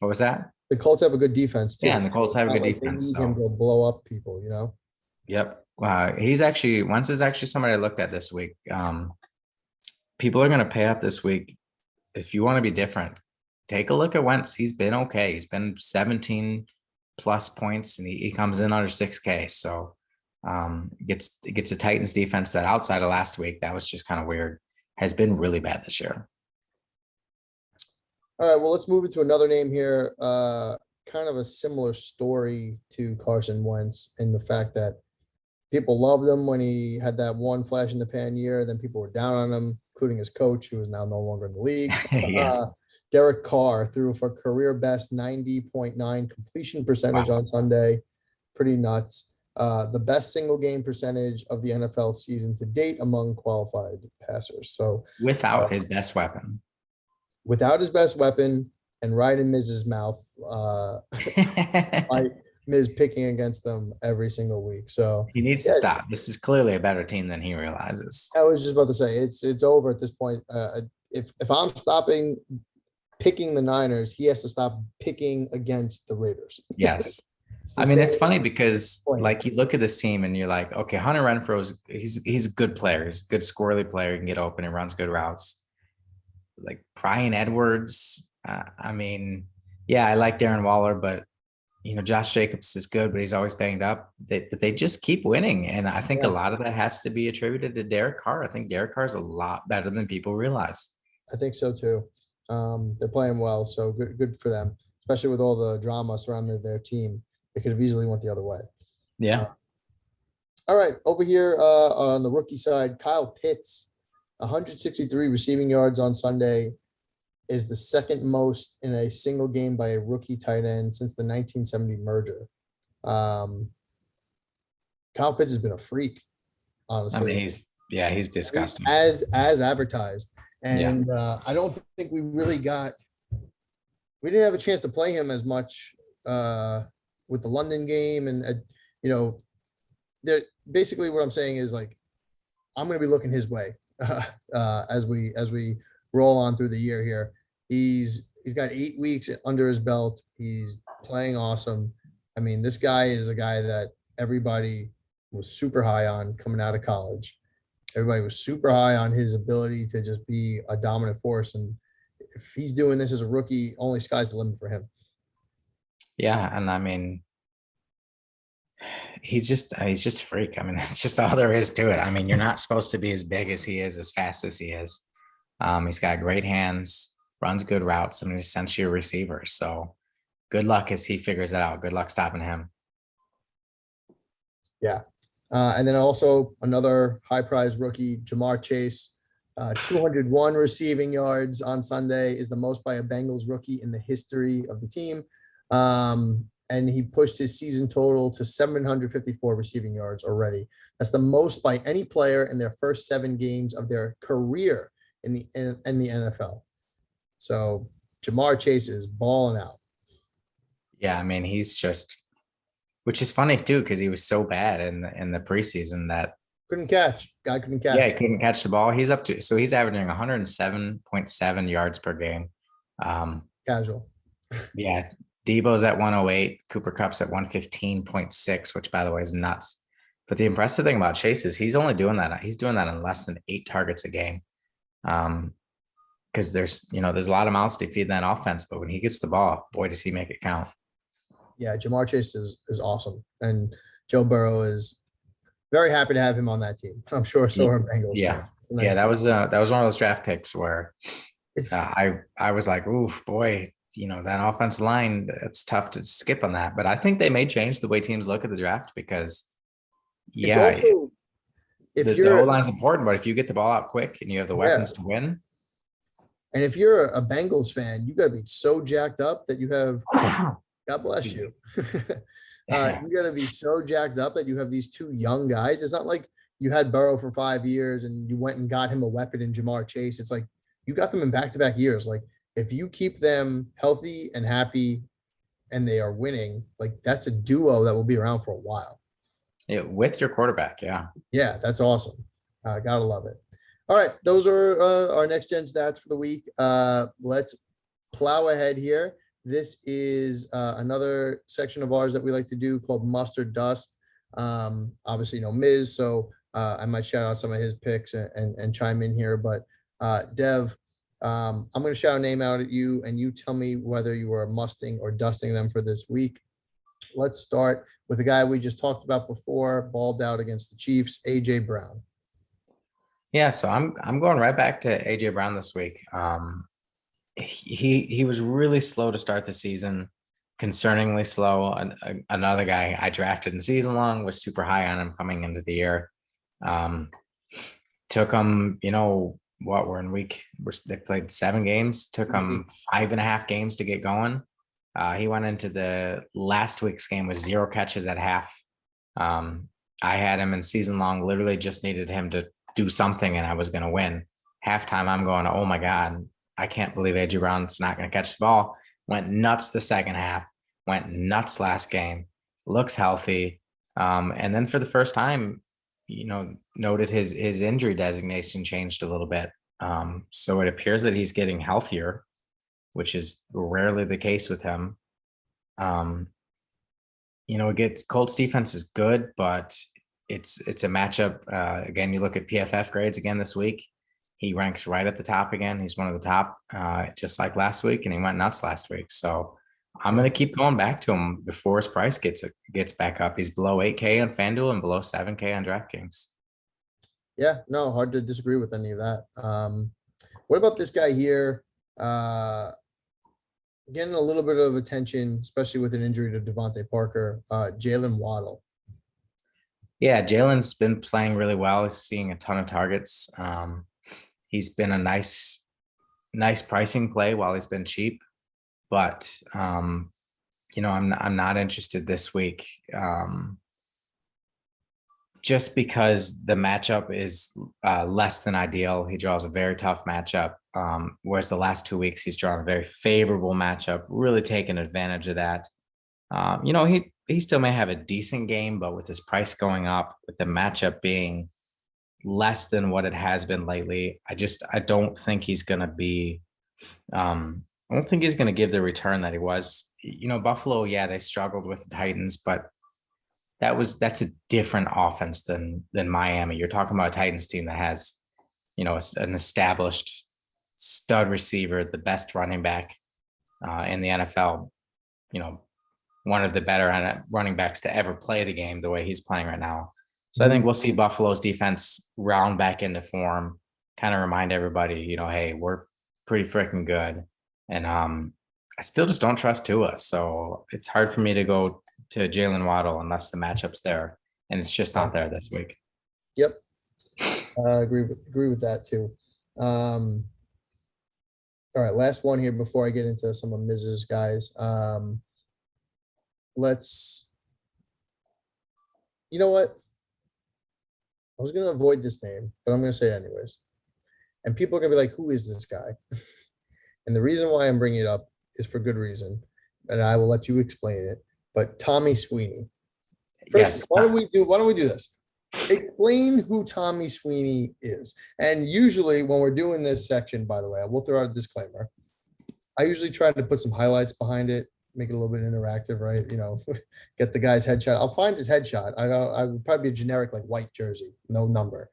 What was that? The Colts have a good defense, too. Yeah, and the Colts have a good defense. They need him to blow up people, Yep. Wentz is actually somebody I looked at this week. People are going to pay up this week. If you want to be different, take a look at Wentz. He's been okay. He's been 17+ points, and he comes in under 6K. So gets a Titans defense that outside of last week, that was just kind of weird, has been really bad this year. All right, well, let's move into another name here. Kind of a similar story to Carson Wentz in the fact that people loved him when he had that one flash in the pan year. Then people were down on him, including his coach, who is now no longer in the league. Yeah, Derek Carr threw for career best 90.9 completion percentage wow. on Sunday. Pretty nuts. The best single game percentage of the NFL season to date among qualified passers. So Without uh, his best weapon. without his best weapon and right in Miz's mouth, by Miz picking against them every single week. So He needs to yeah, stop. This is clearly a better team than he realizes. I was just about to say it's over at this point. If I'm stopping picking the Niners, he has to stop picking against the Raiders. Yes. It's the I mean, same it's funny because point. like you look at this team and you're like, okay, Hunter Renfro's he's a good player. He's a good squirrely player. He can get open and runs good routes. Like Brian Edwards. I mean, yeah, I like Darren Waller, but Josh Jacobs is good, but he's always banged up. But they just keep winning. And I think a Yeah, lot of that has to be attributed to Derek Carr. I think Derek Carr is a lot better than people realize. I think so too. They're playing well, so good for them, especially with all the drama surrounding their team. It could have easily went the other way. Yeah. All right, over here on the rookie side, Kyle Pitts, 163 receiving yards on Sunday, is the second most in a single game by a rookie tight end since the 1970 merger. Um, Kyle Pitts has been a freak, I mean, honestly, he's disgusting. as advertised. Yeah. And I don't think we didn't have a chance to play him as much with the London game, and you know, there basically what I'm saying is like I'm going to be looking his way as we roll on through the year here. He's got 8 weeks under his belt. He's playing awesome. I mean, this guy is a guy that everybody was super high on coming out of college. Everybody was super high on his ability to just be a dominant force. And if he's doing this as a rookie, only sky's the limit for him. Yeah. And I mean, he's just a freak. I mean, that's just all there is to it. I mean, you're not supposed to be as big as he is, as fast as he is. He's got great hands, runs good routes. I mean, he's essentially a receiver. So good luck as he figures it out. Good luck stopping him. Yeah. And then also another high prize rookie, Jamar Chase, 201 receiving yards on Sunday is the most by a Bengals rookie in the history of the team. And he pushed his season total to 754 receiving yards already. That's the most by any player in their first 7 games of their career in the NFL. So Jamar Chase is balling out. Yeah, I mean, he's just, which is funny too, because he was so bad in the preseason that Couldn't catch. Guy couldn't catch. yeah, he couldn't catch the ball. He's he's averaging 107.7 yards per game. Casual. Yeah, Debo's at 108, Cooper Kupp's at 115.6, which by the way is nuts. But the impressive thing about Chase is he's only doing that. He's doing that in less than 8 targets a game. Because there's a lot of mouths to feed in that offense, but when he gets the ball, boy, does he make it count. Yeah, Jamar Chase is awesome. And Joe Burrow is very happy to have him on that team. I'm sure so are Bengals. Yeah. Nice Yeah, that was one of those draft picks where It's I was like, oof, boy, that offensive line, it's tough to skip on that. But I think they may change the way teams look at the draft because, yeah, also, if the you're O-line's important, but if you get the ball out quick and you have the weapons to win. and if you're a Bengals fan, you got to be so jacked up that you have, God bless you. You got to be so jacked up that you have these 2 young guys. It's not like you had Burrow for 5 years and you went and got him a weapon in Jamar Chase. It's like you got them in back-to-back years. Like if you keep them healthy and happy and they are winning, like that's a duo that will be around for a while. Yeah, with your quarterback. Yeah. Yeah, that's awesome. Gotta love it. All right, those are our next gen stats for the week. Let's plow ahead here. This is another section of ours that we like to do called Mustard Dust. Obviously, Miz, so I might shout out some of his picks and chime in here. But Dev, I'm going to shout a name out at you, and you tell me whether you are musting or dusting them for this week. Let's start with the guy we just talked about before, balled out against the Chiefs, AJ Brown. Yeah, so I'm going right back to AJ Brown this week. he was really slow to start the season, concerningly slow. Another guy I drafted in season long was super high on him coming into the year. Took him, what we're in they played 7 games, took him 5.5 games to get going. He went into the last week's game with 0 catches at half. I had him in season long, literally just needed him to do something and I was going to win. Halftime, I'm going, oh my God, I can't believe AJ Brown's not going to catch the ball. Went nuts the second half, went nuts last game, looks healthy. And then for the first time, noted his injury designation changed a little bit. So it appears that he's getting healthier, which is rarely the case with him. Colts defense is good, but it's a matchup. Again, you look at PFF grades again this week. He ranks right at the top again. He's one of the top, just like last week, and he went nuts last week. So I'm going to keep going back to him before his price gets back up. He's below 8K on FanDuel and below 7K on DraftKings. Yeah, no, hard to disagree with any of that. What about this guy here? Getting a little bit of attention, especially with an injury to Devontae Parker, Jaylen Waddle. Yeah, Jaylen's been playing really well. He's seeing a ton of targets. He's been a nice pricing play while he's been cheap, but I'm not interested this week. Just because the matchup is less than ideal. He draws a very tough matchup, whereas the last 2 weeks he's drawn a very favorable matchup, really taking advantage of that. He still may have a decent game, but with his price going up, with the matchup being less than what it has been lately, I don't think he's going to be. I don't think he's going to give the return that he was. Buffalo, yeah, they struggled with the Titans, but that's a different offense than Miami. You're talking about a Titans team that has, an established stud receiver, the best running back in the NFL, one of the better running backs to ever play the game the way he's playing right now. So I think we'll see Buffalo's defense round back into form, kind of remind everybody, hey, we're pretty freaking good. And I still just don't trust Tua. So it's hard for me to go to Jaylen Waddle unless the matchup's there, and it's just not there this week. Yep, agree with that too. All right, last one here before I get into some of Mrs. guys. You know what? I was going to avoid this name, but I'm going to say it anyways. And people are going to be like, who is this guy? And the reason why I'm bringing it up is for good reason, and I will let you explain it. But Tommy Sweeney. First, yes. Why don't we do this? Explain who Tommy Sweeney is. And usually when we're doing this section, by the way, I will throw out a disclaimer. I usually try to put some highlights behind it, make it a little bit interactive, right? Get the guy's headshot. I'll find his headshot. I would probably be a generic like white jersey, no number.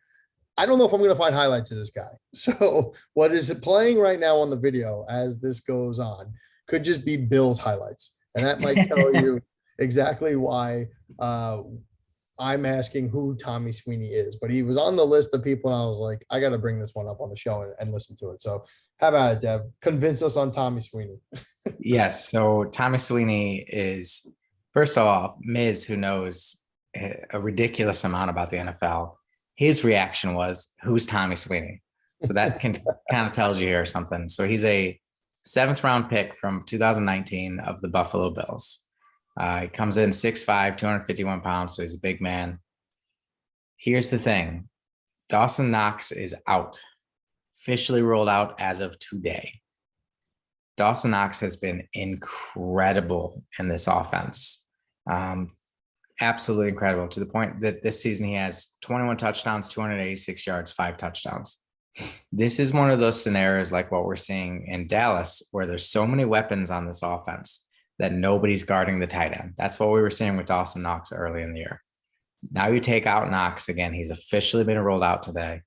I don't know if I'm going to find highlights of this guy. So what is playing right now on the video as this goes on could just be Bill's highlights. And that might tell you exactly why I'm asking who Tommy Sweeney is. But he was on the list of people, and I was like, I got to bring this one up on the show and listen to it. So how about it, Dev? Convince us on Tommy Sweeney. Yes. So Tommy Sweeney is, first off, Miz, who knows a ridiculous amount about the NFL. His reaction was, who's Tommy Sweeney? So that kind of tells you here something. So he's a 7th round pick from 2019 of the Buffalo Bills. He comes in 6'5", 251 pounds, so he's a big man. Here's the thing. Dawson Knox is out, officially rolled out as of today. Dawson Knox has been incredible in this offense. Absolutely incredible, to the point that this season he has 21 touchdowns, 286 yards, 5 touchdowns. This is one of those scenarios like what we're seeing in Dallas, where there's so many weapons on this offense that nobody's guarding the tight end. That's what we were seeing with Dawson Knox early in the year. Now you take out Knox again. He's officially been rolled out today.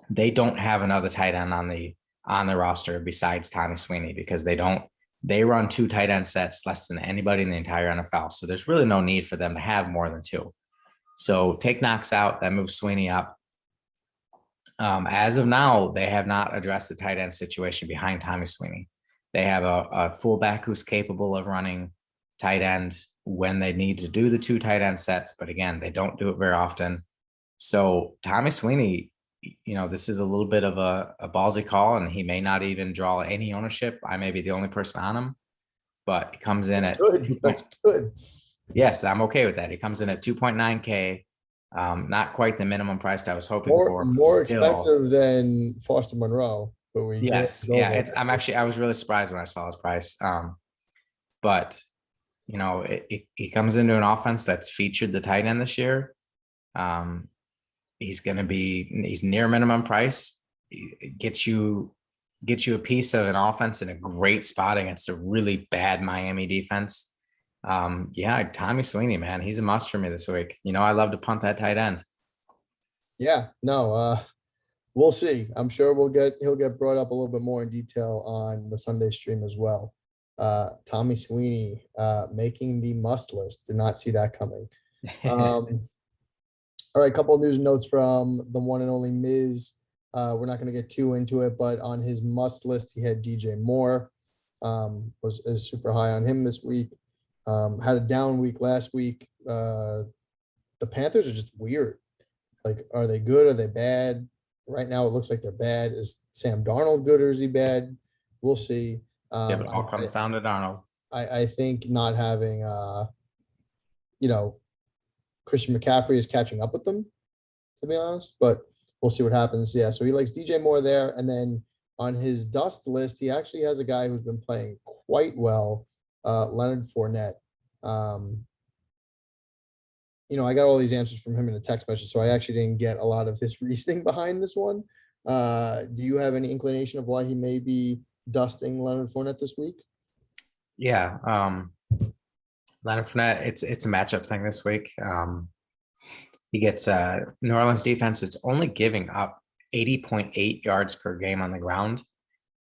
They don't have another tight end on the roster besides Tommy Sweeney, because they run 2 tight end sets less than anybody in the entire NFL. So there's really no need for them to have more than 2. So take Knox out, that moves Sweeney up. As of now, they have not addressed the tight end situation behind Tommy Sweeney. They have a fullback who's capable of running tight end when they need to do the 2 tight end sets. But again, they don't do it very often. So Tommy Sweeney, this is a little bit of a ballsy call, and he may not even draw any ownership. I may be the only person on him, but he comes in at good. That's good. Yes, I'm okay with that. He comes in at 2.9K. Not quite the minimum price I was hoping for. More expensive than Foster Monroe, but we yes, yeah. I was really surprised when I saw his price. But he comes into an offense that's featured the tight end this year. He's near minimum price. He gets you a piece of an offense in a great spot against a really bad Miami defense. Tommy Sweeney, man, he's a must for me this week. I love to punt that tight end. Yeah, no, we'll see. I'm sure he'll get brought up a little bit more in detail on the Sunday stream as well. Tommy Sweeney making the must list. Did not see that coming. All right, a couple of news notes from the one and only Miz. We're not going to get too into it, but on his must list, he had DJ Moore. Is super high on him this week. Had a down week last week. The Panthers are just weird. Like, are they good? Are they bad? Right now, it looks like they're bad. Is Sam Darnold good or is he bad? We'll see. But it all comes down to Darnold. I think not having, Christian McCaffrey is catching up with them, to be honest, but we'll see what happens. Yeah, so he likes DJ Moore there. And then on his dust list, he actually has a guy who's been playing quite well, Leonard Fournette. I got all these answers from him in a text message, so I actually didn't get a lot of his reasoning behind this one. Do you have any inclination of why he may be dusting Leonard Fournette this week? Yeah, Leonard Fournette, it's a matchup thing this week. He gets New Orleans defense. It's only giving up 80.8 yards per game on the ground,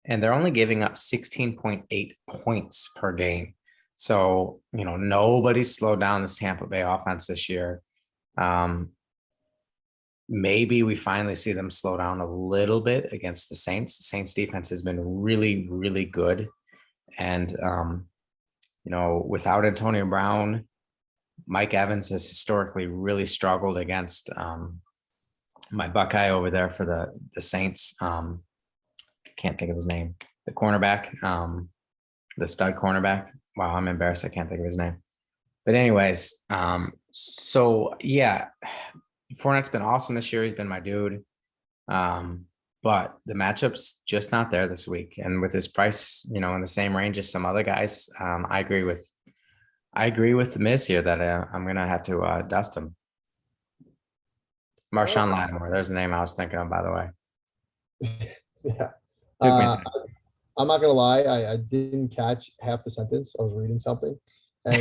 and they're only giving up 16.8 points per game. So, nobody's slowed down this Tampa Bay offense this year. Maybe we finally see them slow down a little bit against the Saints. The Saints defense has been really, really good. And, without Antonio Brown, Mike Evans has historically really struggled against my Buckeye over there for the Saints. Can't think of his name. The cornerback, the stud cornerback. Wow, I'm embarrassed. I can't think of his name. But anyways, so yeah, Fournette's been awesome this year. He's been my dude. But the matchup's just not there this week. And with his price, in the same range as some other guys, I agree with the Miz here that I'm gonna have to dust him. Marshawn Lattimore, there's the name I was thinking of, by the way. Yeah. I'm not gonna lie, I didn't catch half the sentence. I was reading something. And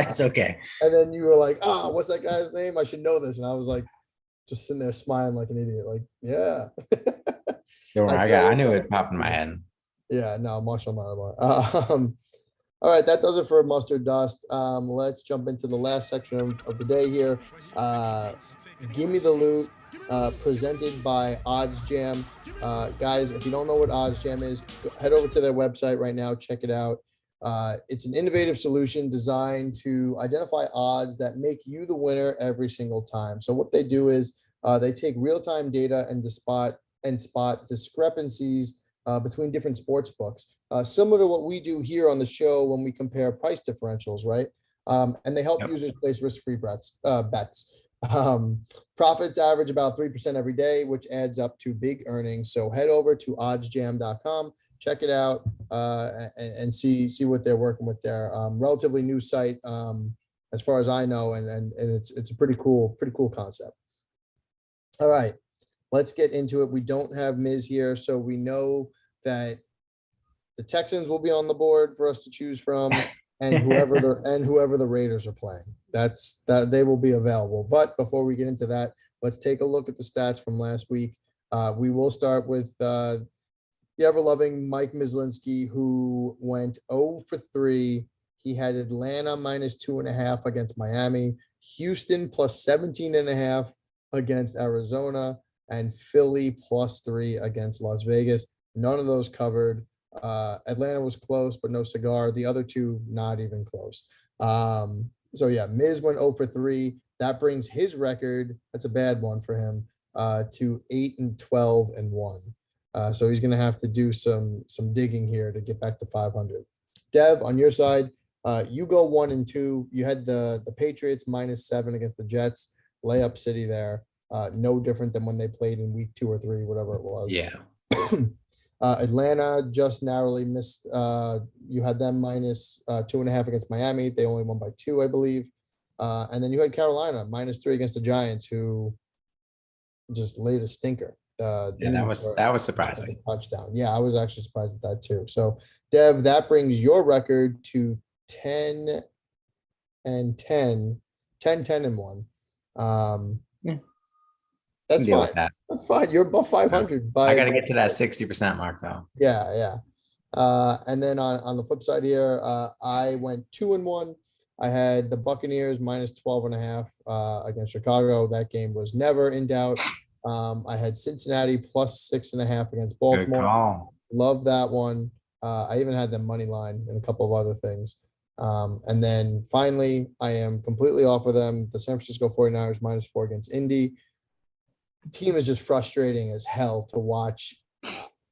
it's okay. And then you were like, what's that guy's name? I should know this. And I was like, just sitting there smiling like an idiot. Like, yeah. I knew it popped in my head. Yeah, no, Marshawn Lattimore. All right, that does it for Mustard Dust. Let's jump into the last section of the day here. Gimme the Loot, presented by Odds Jam. Guys, if you don't know what Odds Jam is, head over to their website right now, check it out. It's an innovative solution designed to identify odds that make you the winner every single time. So what they do is they take real-time data and spot discrepancies between different sports books, similar to what we do here on the show when we compare price differentials, right? And they help users place risk-free bets. Profits average about 3% every day, which adds up to big earnings. So head over to oddsjam.com, check it out, and see what they're working with there. Relatively new site, as far as I know, and it's a pretty cool concept. All right, let's get into it. We don't have Miz here, so we know that the Texans will be on the board for us to choose from, and whoever the Raiders are playing. That they will be available. But before we get into that, let's take a look at the stats from last week. We will start with the ever-loving Mike Mislinski, who went 0 for 3. He had Atlanta -2.5 against Miami, Houston +17.5 against Arizona, and Philly +3 against Las Vegas. None of those covered. Atlanta was close, but no cigar. The other two, not even close. So yeah, Miz went 0 for 3. That brings his record, that's a bad one for him, to 8-12-1. So he's gonna have to do some digging here to get back to 500. Dev, on your side, you go 1-2. You had the Patriots -7 against the Jets, layup city there. No different than when they played in week 2 or 3, whatever it was. Yeah. Atlanta just narrowly missed. You had them -2.5 against Miami. They only won by 2, I believe. And then you had Carolina -3 against the Giants, who just laid a stinker. Yeah, that was surprising. Touchdown. Yeah, I was actually surprised at that too. So, Dev, that brings your record to 10-10, 10-10-1. Yeah. That's Deal fine. with that. That's fine. You're above 500. I got to get to that 60% mark though. Yeah. And then on the flip side here, I went 2-1. I had the Buccaneers -12.5 against Chicago. That game was never in doubt. I had Cincinnati +6.5 against Baltimore. Good call. Love that one. I even had the money line and a couple of other things. And then finally, I am completely off of them. The San Francisco 49ers -4 against Indy. The team is just frustrating as hell to watch.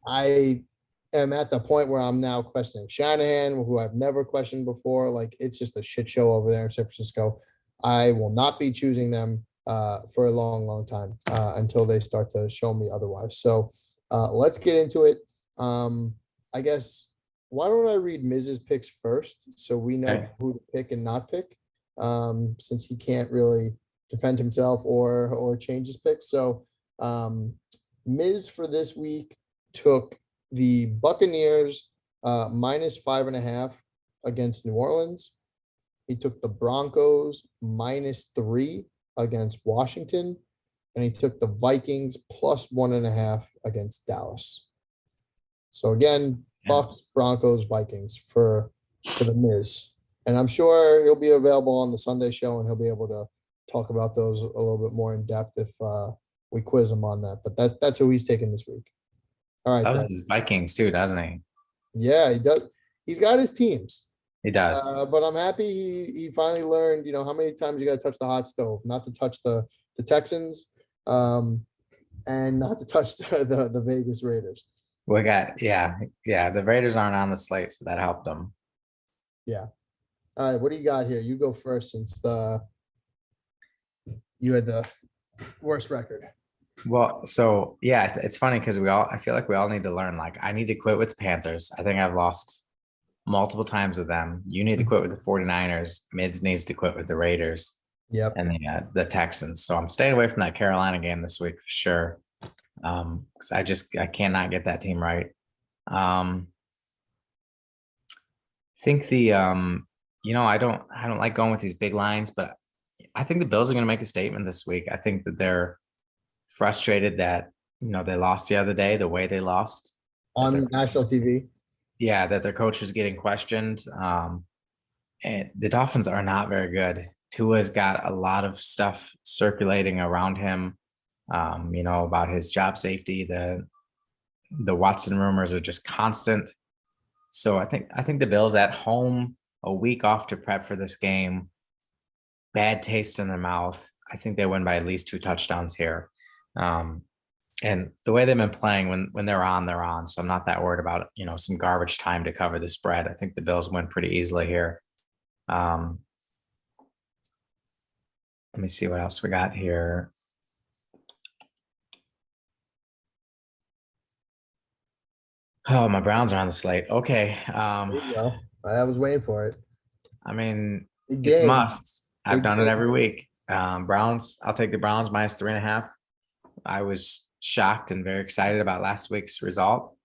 I am at the point where I'm now questioning Shanahan, who I've never questioned before. Like, it's just a shit show over there in San Francisco. I will not be choosing them for a long time until they start to show me otherwise. So let's get into it. I guess, why don't I read Miz's picks first so we know who to pick and not pick, since he can't really defend himself or change his picks. So Miz for this week took the Buccaneers -5.5 against New Orleans. He took the Broncos -3 against Washington, and he took the Vikings +1.5 against Dallas. So again, Bucks, Broncos, Vikings for the Miz. And I'm sure he'll be available on the Sunday show, and he'll be able to talk about those a little bit more in depth if we quiz him on that. But that's who he's taking this week. All right. That was his Vikings too, doesn't he? Yeah, he does. He's got his teams. He does. But I'm happy he finally learned, how many times you got to touch the hot stove, not to touch the Texans, and not to touch the Vegas Raiders. We got, the Raiders aren't on the slate, so that helped them. Yeah. All right, what do you got here? You go first since you had the worst record. Well, so yeah, it's funny because I feel like we all need to learn. Like, I need to quit with the Panthers. I think I've lost multiple times with them. You need to quit with the 49ers. Mids needs to quit with the Raiders. Yep. And the Texans. So I'm staying away from that Carolina game this week for sure. Because I cannot get that team right. I think I don't like going with these big lines, but I think the Bills are going to make a statement this week. I think that they're frustrated that they lost the other day, the way they lost on national TV. Yeah, that their coach was getting questioned. And the Dolphins are not very good. Tua's got a lot of stuff circulating around him, about his job safety. The Watson rumors are just constant. So I think the Bills at home, a week off to prep for this game, bad taste in their mouth. I think they win by at least 2 touchdowns here. And the way they've been playing, when they're on, they're on. So I'm not that worried about, some garbage time to cover the spread. I think the Bills win pretty easily here. Let me see what else we got here. Oh, my Browns are on the slate. Okay. There you go. I was waiting for it. I mean, it's must. I've done it every week. Browns, I'll take the Browns -3.5. I was shocked and very excited about last week's result.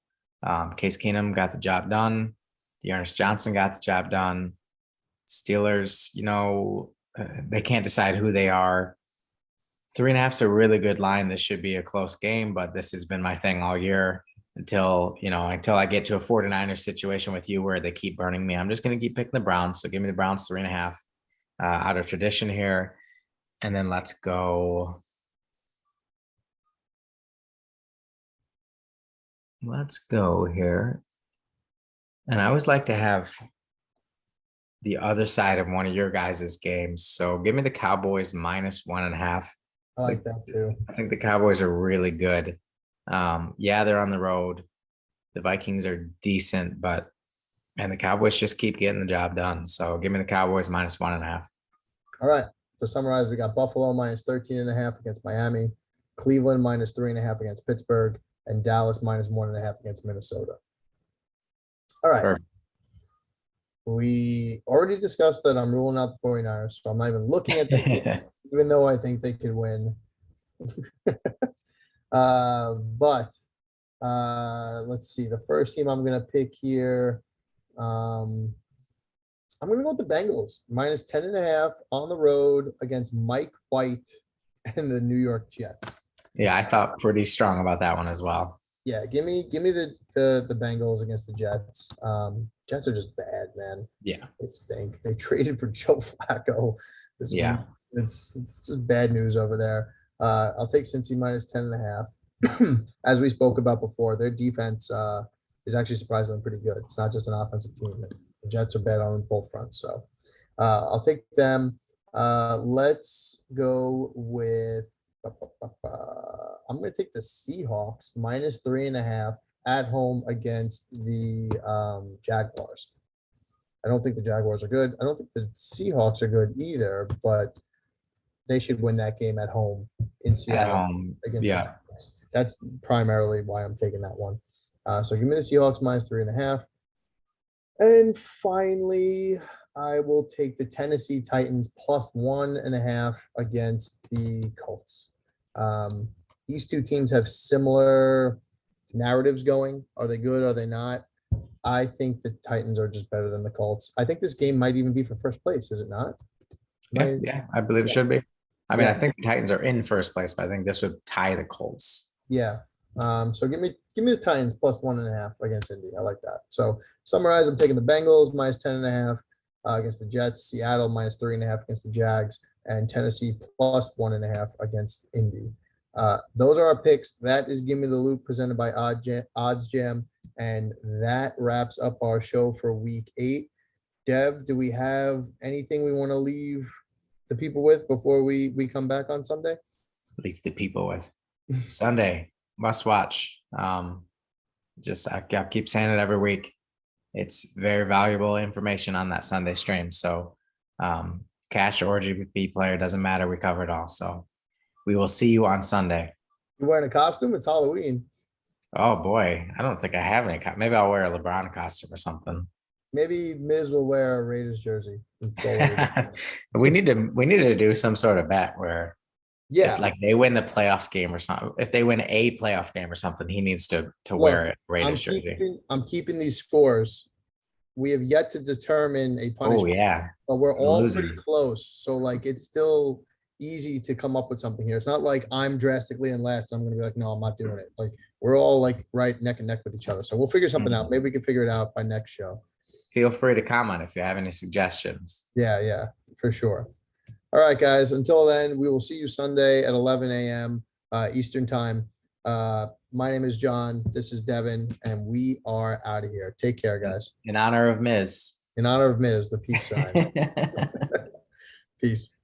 Case Keenum got the job done. Dearness Johnson got the job done. Steelers, they can't decide who they are. 3.5 is a really good line. This should be a close game, but this has been my thing all year until I get to a 49ers situation with you where they keep burning me. I'm just going to keep picking the Browns. So give me the Browns 3.5 out of tradition here. And then let's go. let's go here. And I always like to have the other side of one of your guys' games. So give me the Cowboys -1.5. I like that too. I think the Cowboys are really good. Yeah, they're on the road. The Vikings are decent, but and the Cowboys just keep getting the job done. So give me the Cowboys -1.5. All right. To summarize, we got Buffalo -13.5 against Miami, Cleveland -3.5 against Pittsburgh, and Dallas -1.5 against Minnesota. All right. Perfect. We already discussed that I'm ruling out the 49ers, so I'm not even looking at them, even though I think they could win. But let's see. The first team I'm going to pick here, I'm going to go with the Bengals, -10.5 on the road against Mike White and the New York Jets. Yeah, I thought pretty strong about that one as well. Yeah, give me the Bengals against the Jets. Jets are just bad, man. Yeah. They stink. They traded for Joe Flacco this week. It's just bad news over there. I'll take Cincy -10.5. As we spoke about before, their defense is actually surprisingly pretty good. It's not just an offensive team. The Jets are bad on both fronts. So I'll take them. Let's go with I'm going to take the Seahawks -3.5 at home against the Jaguars. I don't think the Jaguars are good. I don't think the Seahawks are good either, but they should win that game at home in Seattle against the Jaguars. That's primarily why I'm taking that one. So give me the Seahawks -3.5. And finally, I will take the Tennessee Titans +1.5 against the Colts. These two teams have similar narratives going. Are they good? Are they not? I think the Titans are just better than the Colts. I think this game might even be for first place, is it not? Yeah, I believe it should be. I mean, I think the Titans are in first place, but I think this would tie the Colts. Yeah. So give me the Titans +1.5 against Indy. I like that. So summarize, I'm taking the Bengals -10.5 against the Jets, Seattle -3.5 against the Jags, and Tennessee +1.5 against Indy. Those are our picks. That is Gimme the Loot presented by Odds Jam. And that wraps up our show for week 8. Dev, do we have anything we want to leave the people with before we come back on Sunday? Leave the people with Sunday must watch. I keep saying it every week. It's very valuable information on that Sunday stream. So cash or GPP player, doesn't matter. We cover it all. So we will see you on Sunday. You're wearing a costume? It's Halloween. Oh boy, I don't think I have any. Maybe I'll wear a LeBron costume or something. Maybe Miz will wear a Raiders jersey. we need to do some sort of bet where, if like they win the playoffs game or something. If they win a playoff game or something, he needs to wear a Raiders jersey. I'm keeping these scores. We have yet to determine a punishment. Oh yeah, but we're all pretty close. So like it's still easy to come up with something here. It's not like I'm drastically in last. I'm gonna be like, no, I'm not doing it. Like we're all like right neck and neck with each other. So we'll figure something out. Maybe we can figure it out by next show. Feel free to comment if you have any suggestions. Yeah, for sure. All right, guys. Until then, we will see you Sunday at 11 a.m. Eastern time. My name is John. This is Devin, and we are out of here. Take care, guys. In honor of Miz. In honor of Miz, the peace sign. Peace.